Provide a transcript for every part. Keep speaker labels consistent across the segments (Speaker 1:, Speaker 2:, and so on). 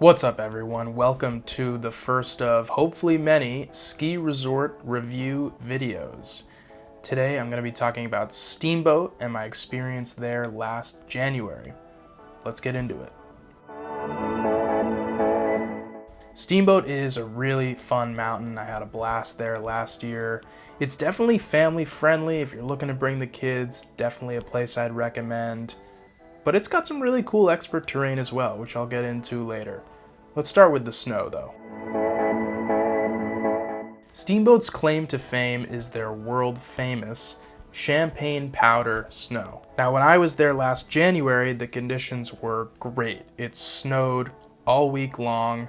Speaker 1: What's up, everyone? Welcome to the first of hopefully many ski resort review videos. Today I'm going to be talking about Steamboat and my experience there last January. Let's get into it. Steamboat is a really fun mountain. I had a blast there last year. It's definitely family friendly. If you're looking to bring the kids, definitely a place I'd recommend. But it's got some really cool expert terrain as well, which I'll get into later. Let's start with the snow, though. Steamboat's claim to fame is their world-famous champagne powder snow. Now, when I was there last January, the conditions were great. It snowed all week long,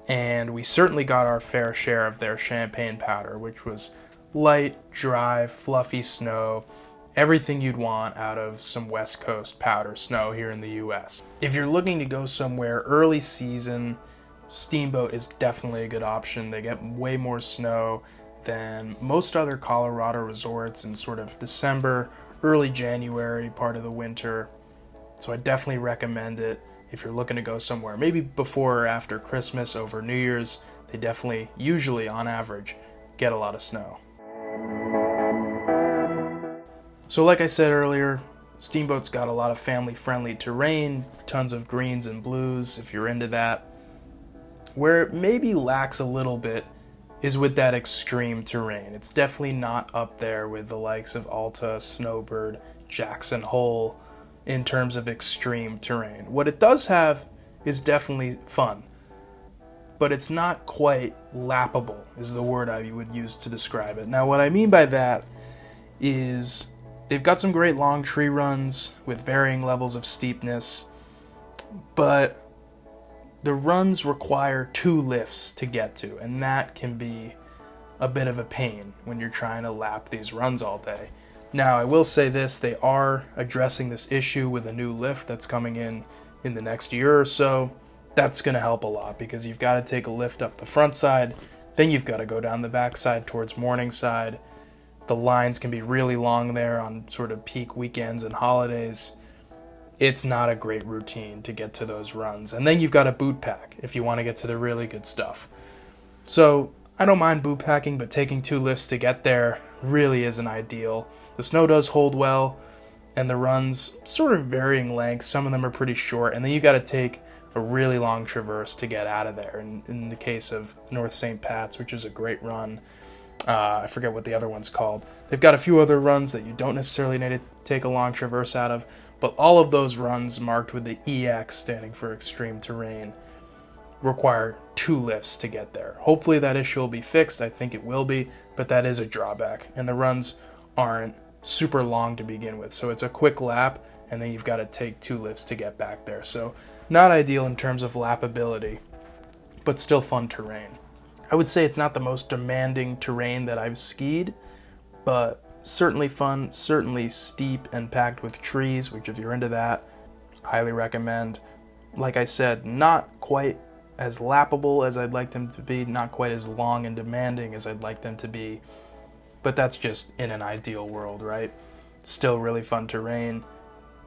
Speaker 1: and we certainly got our fair share of their champagne powder, which was light, dry, fluffy snow. Everything you'd want out of some West Coast powder snow here in the US. If you're looking to go somewhere early season, Steamboat is definitely a good option. They get way more snow than most other Colorado resorts in sort of December, early January, part of the winter. So I definitely recommend it if you're looking to go somewhere, maybe before or after Christmas, over New Year's. They definitely, usually on average, get a lot of snow. So like I said earlier, Steamboat's got a lot of family-friendly terrain, tons of greens and blues if you're into that. Where it maybe lacks a little bit is with that extreme terrain. It's definitely not up there with the likes of Alta, Snowbird, Jackson Hole in terms of extreme terrain. What it does have is definitely fun, but it's not quite lappable is the word I would use to describe it. Now what I mean by that is they've got some great long tree runs with varying levels of steepness, but the runs require 2 lifts to get to, and that can be a bit of a pain when you're trying to lap these runs all day. Now, I will say this, they are addressing this issue with a new lift that's coming in the next year or so. That's going to help a lot because you've got to take a lift up the front side, then you've got to go down the back side towards Morningside. The lines can be really long there on sort of peak weekends and holidays. It's not a great routine to get to those runs. And then you've got a boot pack if you want to get to the really good stuff. So I don't mind boot packing, but taking 2 lifts to get there really isn't ideal. The snow does hold well, and the runs sort of varying length. Some of them are pretty short, and then you've got to take a really long traverse to get out of there. In the case of North St. Pat's, which is a great run, I forget what the other one's called. They've got a few other runs that you don't necessarily need to take a long traverse out of, but all of those runs marked with the EX, standing for extreme terrain, require 2 lifts to get there. Hopefully that issue will be fixed. I think it will be, but that is a drawback. And the runs aren't super long to begin with, so it's a quick lap, and then you've got to take 2 lifts to get back there. So not ideal in terms of lappability, but still fun terrain. I would say it's not the most demanding terrain that I've skied, but certainly fun, certainly steep and packed with trees, which if you're into that, highly recommend. Like I said, not quite as lappable as I'd like them to be, not quite as long and demanding as I'd like them to be, but that's just in an ideal world, right? Still really fun terrain.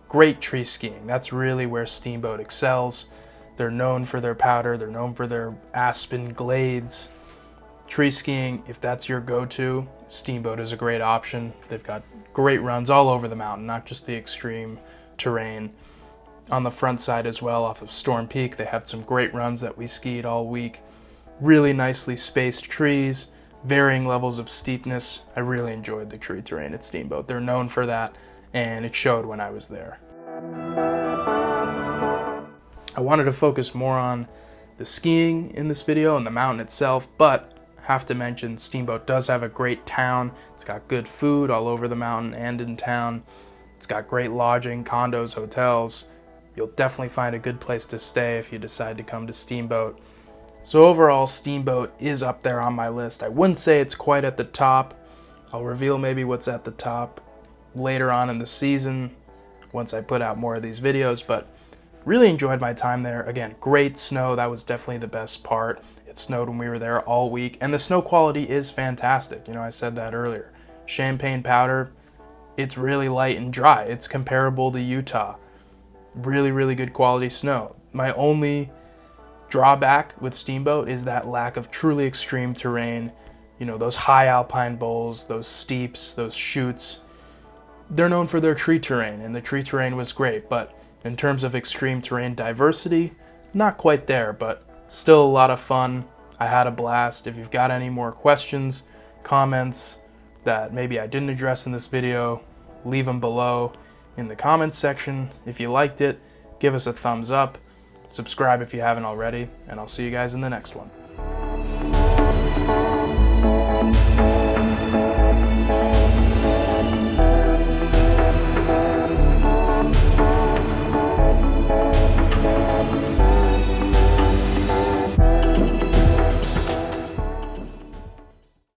Speaker 1: Great tree skiing. That's really where Steamboat excels. They're known for their powder. They're known for their aspen glades. Tree skiing, if that's your go-to, Steamboat is a great option. They've got great runs all over the mountain, not just the extreme terrain. On the front side as well, off of Storm Peak, they have some great runs that we skied all week. Really nicely spaced trees, varying levels of steepness. I really enjoyed the tree terrain at Steamboat. They're known for that, and it showed when I was there. I wanted to focus more on the skiing in this video and the mountain itself, but have to mention Steamboat does have a great town. It's got good food all over the mountain and in town. It's got great lodging, condos, hotels. You'll definitely find a good place to stay if you decide to come to Steamboat. So overall, Steamboat is up there on my list. I wouldn't say it's quite at the top. I'll reveal maybe what's at the top later on in the season once I put out more of these videos, but really enjoyed my time there. Again, great snow. That was definitely the best part. It snowed when we were there all week, and the snow quality is fantastic. You know, I said that earlier. Champagne powder, it's really light and dry. It's comparable to Utah. Really, really good quality snow. My only drawback with Steamboat is that lack of truly extreme terrain. You know, those high alpine bowls, those steeps, those chutes. They're known for their tree terrain, and the tree terrain was great, but in terms of extreme terrain diversity, not quite there, but still a lot of fun. I had a blast. If you've got any more questions, comments that maybe I didn't address in this video, leave them below in the comments section. If you liked it, give us a thumbs up, subscribe if you haven't already, and I'll see you guys in the next one.